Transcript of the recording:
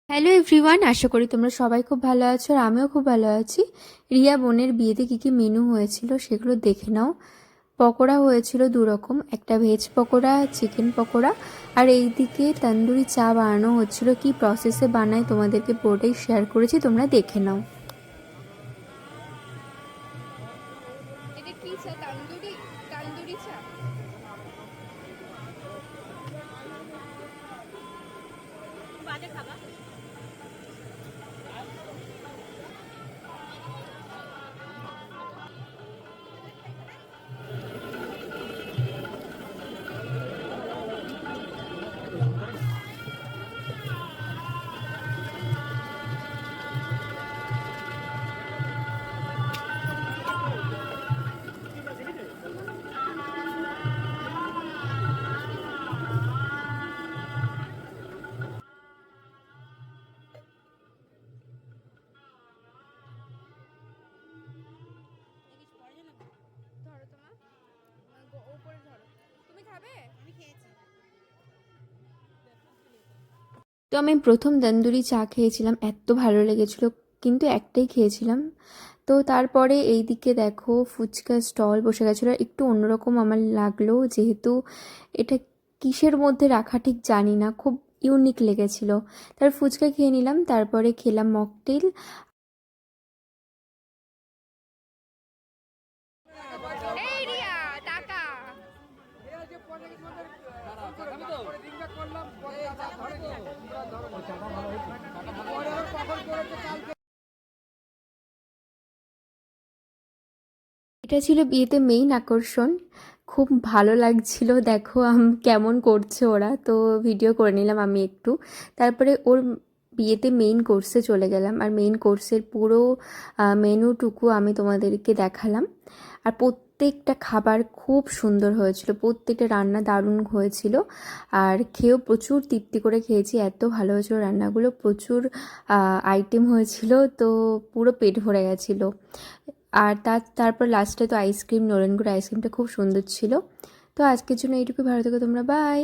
Hello everyone, আশা করি তোমরা সবাই খুব ভালো আছো আর আমিও খুব ভালো আছি। রিয়া বোনের বিয়েতে কী কী মেনু হয়েছিল সেগুলো দেখে নাও। পকোড়া হয়েছিল দু রকম, একটা ভেজ পকোড়া, চিকেন পকোড়া, আর এইদিকে তন্দুরি চা বানানো হচ্ছিল। কি প্রসেসে বানায় তোমাদেরকে পুরোটাই শেয়ার করেছি, তোমরা দেখে নাও। এটা কি চা? তান্দুরি তান্দুরি চা। বাজে খাবা। ধরো তোমার উপরে ধরো। তুমি খাবে? আমি খেয়েছি। তো আমি প্রথম তন্দুরি চা খেয়েছিলাম, এত ভালো লেগেছিল, কিন্তু একটাই খেয়েছিলাম। তো তারপরে এইদিকে দেখো ফুচকা স্টল বসে গেছিলো, একটু অন্যরকম আমার লাগলো, যেহেতু এটা কিসের মধ্যে রাখা ঠিক জানি না, খুব ইউনিক লেগেছিল। তার ফুচকা খেয়ে নিলাম, তারপরে খেলাম মকটেল। এই রিয়া টাকা। এটা ছিল বিয়েতে মেইন আকর্ষণ। খুব ভালো লাগছিল, দেখো কেমন করছে ওরা, তো ভিডিও করে নিলাম আমি একটু। তারপরে ওর বিয়েতে মেইন কোর্সে চলে গেলাম, আর মেইন কোর্সের পুরো মেনুটুকু আমি তোমাদেরকে দেখালাম। আর প্রত্যেকটা খাবার খুব সুন্দর হয়েছিল, প্রত্যেকটা রান্না দারুণ হয়েছিল। আর খেয়েও প্রচুর তৃপ্তি করে খেয়েছি, এত ভালো হয়েছিল রান্নাগুলো, প্রচুর আইটেম হয়েছিল, তো পুরো পেট ভরে গেছিলো। আর তারপর লাস্টে তো আইসক্রিম, নলেন গুড় আইসক্রিমটা খুব সুন্দর ছিল। তো আজকের জন্য এইটুকু, ভালো থেকো তোমরা, বাই।